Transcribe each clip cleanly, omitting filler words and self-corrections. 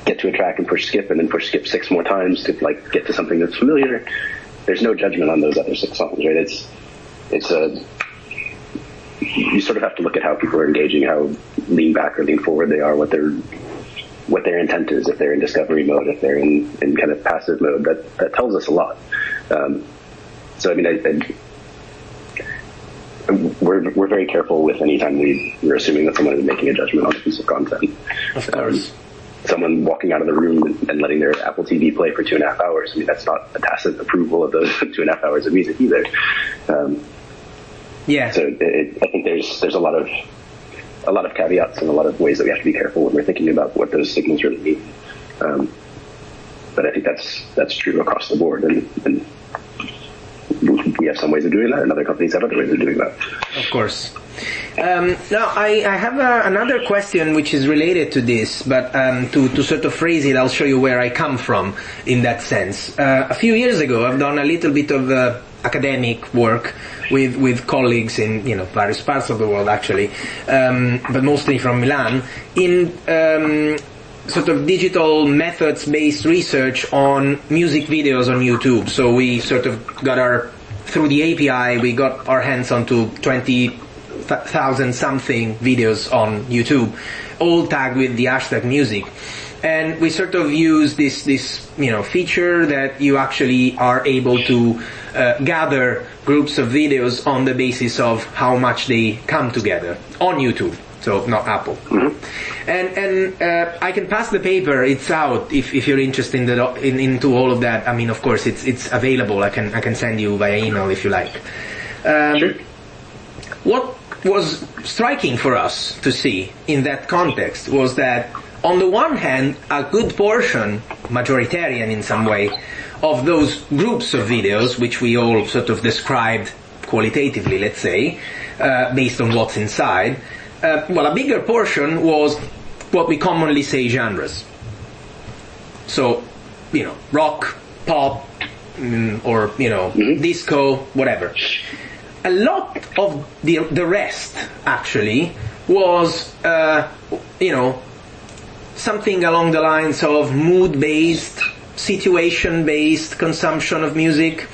get to a track and push skip and then push skip 6 more times to like get to something that's familiar. There's no judgment on those other 6 songs, right? You sort of have to look at how people are engaging, how lean back or lean forward they are, what their intent is, if they're in discovery mode, if they're in kind of passive mode. That tells us a lot. So I mean, we're very careful with any time we're assuming that someone is making a judgment on a piece of content. Of course. Someone walking out of the room and letting their Apple TV play for 2.5 hours. I mean, that's not a tacit approval of those 2.5 hours of music either. Yeah. So I think there's a lot of caveats and a lot of ways that we have to be careful when we're thinking about what those signals really mean. But I think that's true across the board, and we have some ways of doing that, and other companies have other ways of doing that. Of course. Now, I have another question which is related to this, but to sort of phrase it, I'll show you where I come from in that sense. A few years ago, I've done a little bit of academic work with colleagues in various parts of the world, actually, but mostly from Milan, in sort of digital methods-based research on music videos on YouTube. So we sort of through the API, we got our hands onto 20,000 something videos on YouTube, all tagged with the hashtag music. And we sort of use this feature that you actually are able to gather groups of videos on the basis of how much they come together on YouTube. So not Apple. Mm-hmm. And I can pass the paper. It's out if you're interested into all of that. I mean, of course, it's available. I can send you via email if you like. Sure. What was striking for us to see in that context was that, on the one hand, a good portion, majoritarian in some way, of those groups of videos, which we all sort of described qualitatively, let's say, based on what's inside, a bigger portion was what we commonly say genres. So, rock, pop, or, mm-hmm. disco, whatever. A lot of the rest, actually, was, something along the lines of mood-based, situation-based consumption of music.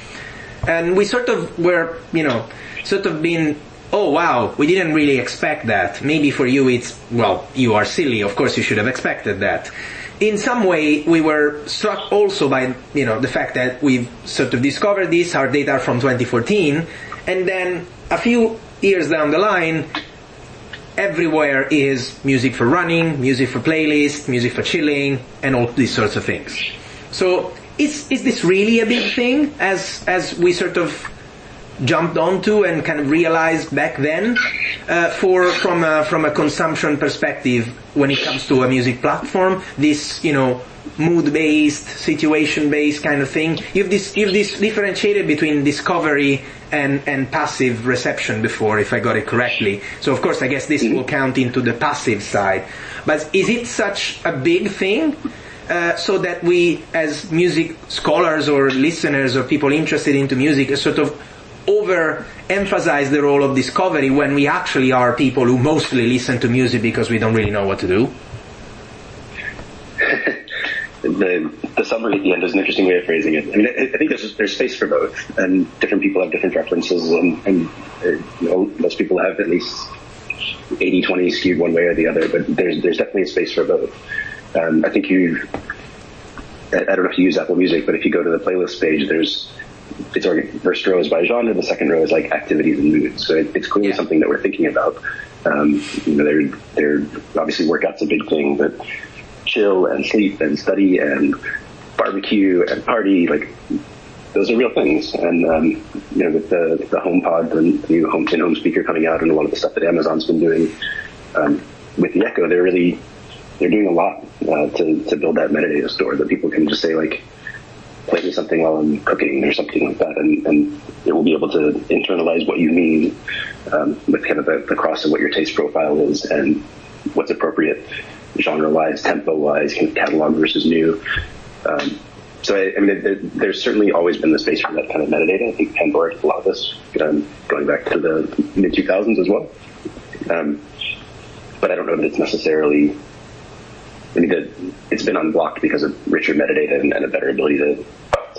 And we sort of were, been, oh wow, we didn't really expect that. Maybe for you it's, you are silly, of course you should have expected that. In some way, we were struck also by, the fact that we've sort of discovered this, our data are from 2014, and then a few years down the line, everywhere is music for running, music for playlist, music for chilling, and all these sorts of things. So, is this really a big thing, as we sort of jumped onto and kind of realized back then, from a consumption perspective when it comes to a music platform, this mood-based, situation-based kind of thing? You've differentiated between discovery and passive reception before, if I got it correctly. So of course I guess this will count into the passive side. But is it such a big thing? So that we, as music scholars or listeners or people interested into music, sort of overemphasize the role of discovery when we actually are people who mostly listen to music because we don't really know what to do? The summary at the end is an interesting way of phrasing it. I mean, I think there's space for both, and different people have different preferences, and most people have at least 80-20 skewed one way or the other, but there's definitely a space for both. I think I don't know if you use Apple Music, but if you go to the playlist page, first row is by genre, the second row is like activities and moods. So it's clearly something that we're thinking about. They're obviously workout's a big thing, but chill and sleep and study and barbecue and party, like those are real things. And with the HomePod, the new in-home speaker coming out, and a lot of the stuff that Amazon's been doing with the Echo, they're doing a lot to build that metadata store that people can just say, like, play me something while I'm cooking or something like that, and it will be able to internalize what you mean with kind of the cross of what your taste profile is and what's appropriate genre-wise, tempo-wise, kind of catalog versus new. So I mean, there's certainly always been the space for that kind of metadata. I think Pandora did a lot of this, going back to the mid-2000s as well. But I don't know that it's necessarily I mean, it's been unblocked because of richer metadata and a better ability to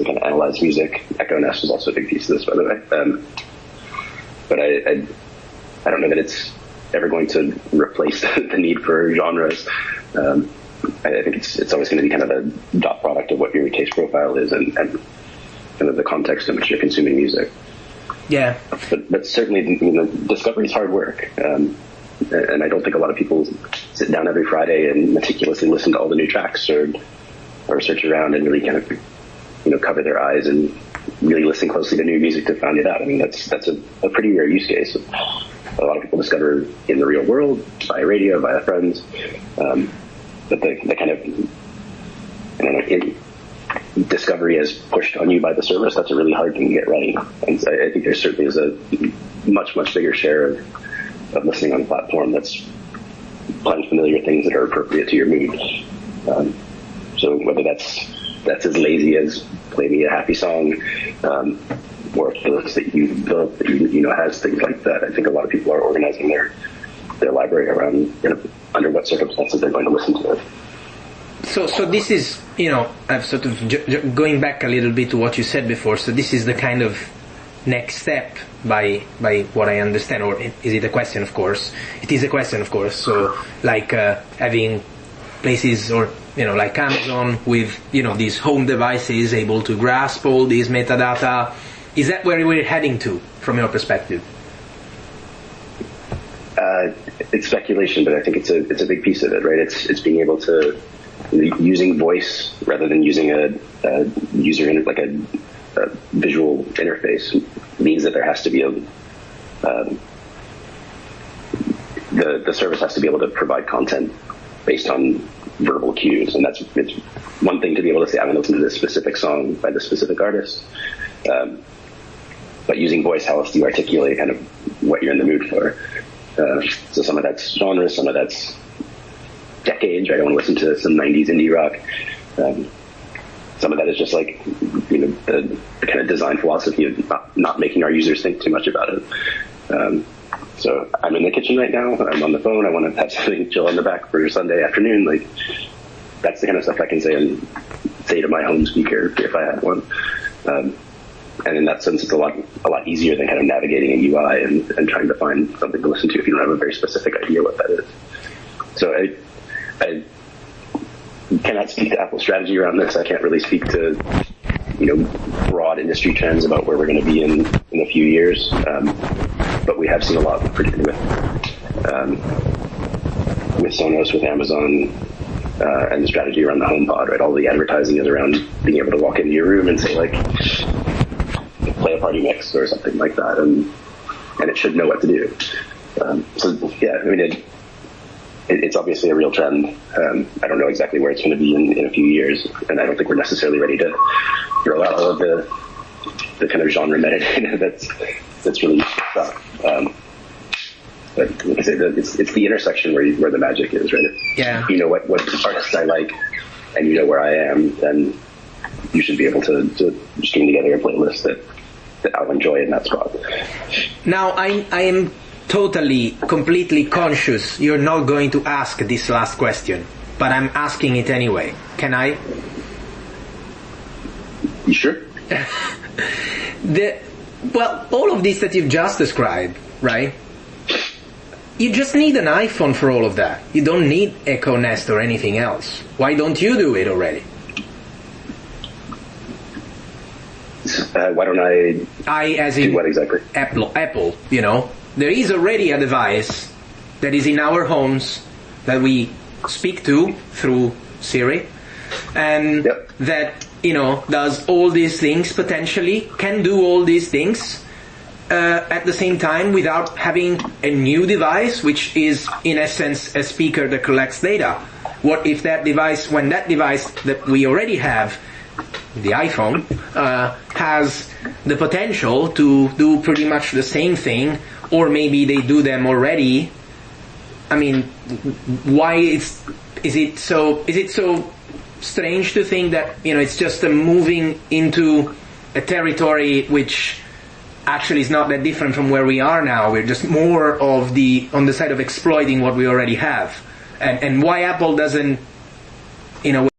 kind of analyze music. Echo Nest is also a big piece of this, by the way. But I don't know that it's ever going to replace the need for genres. I think it's always going to be kind of a dot product of what your taste profile is and kind of the context in which you're consuming music. Yeah. But certainly, discovery is hard work. And I don't think a lot of people sit down every Friday and meticulously listen to all the new tracks or search around and really kind of, cover their eyes and really listen closely to new music to find it out. I mean, that's a pretty rare use case. A lot of people discover in the real world, via radio, via friends. But the kind of discovery is pushed on you by the service. That's a really hard thing to get right. And so I think there certainly is a much, much bigger share of listening on a platform that's playing familiar things that are appropriate to your mood. So whether that's as lazy as play me a happy song, or playlists that you've built that you know has things like that, I think a lot of people are organizing their library around under what circumstances they're going to listen to it. So this is, I've sort of going back a little bit to what you said before. So this is the kind of next step by what I understand, or is it a question? Of course, it is a question. Of course. So like having places or like Amazon with these home devices able to grasp all these metadata. Is that where we're heading to, from your perspective? It's speculation, but I think it's a big piece of it, right? It's being able to using voice rather than using a user like a visual interface means that there has to be the service has to be able to provide content based on verbal cues, and it's one thing to be able to say, I'm going to listen to this specific song by this specific artist, but using voice, how else do you articulate kind of what you're in the mood for? So some of that's genre, some of that's decades, right? I want to listen to some 90s indie rock. Some of that is just like, the kind of design philosophy of not making our users think too much about it. So I'm in the kitchen right now. I'm on the phone. I want to have something chill on the back for your Sunday afternoon. Like, that's the kind of stuff I can say to my home speaker if I had one. And in that sense, it's a lot easier than kind of navigating a UI and trying to find something to listen to if you don't have a very specific idea what that is. So I cannot speak to Apple's strategy around this. I can't really speak to broad industry trends about where we're going to be in a few years. But we have seen a lot, particularly with Sonos, with Amazon, and the strategy around the HomePod, right? All the advertising is around being able to walk into your room and say, like, play a party mix or something like that, and it should know what to do. So yeah, I mean, it's obviously a real trend. I don't know exactly where it's going to be in a few years, and I don't think we're necessarily ready to throw out all of the kind of genre metadata that's really stuck. But like I say, it's the intersection where the magic is, right? Yeah. If you know what artists I like, and you know where I am, then you should be able to string together a playlist that I'll enjoy in that spot. Now, I am totally, completely conscious you're not going to ask this last question, but I'm asking it anyway. Can I? You sure? Well, all of this that you've just described, right? You just need an iPhone for all of that. You don't need Echo Nest or anything else. Why don't you do it already? Why don't I as in do what exactly? Apple, There is already a device that is in our homes that we speak to through Siri, and Yep. that, does all these things, potentially, can do all these things at the same time without having a new device, which is, in essence, a speaker that collects data. What if when that device that we already have, the iPhone, has the potential to do pretty much the same thing, or maybe they do them already? I mean, why is it so strange to think that it's just a moving into a territory which actually is not that different from where we are now? We're just more on the side of exploiting what we already have, and why Apple doesn't in a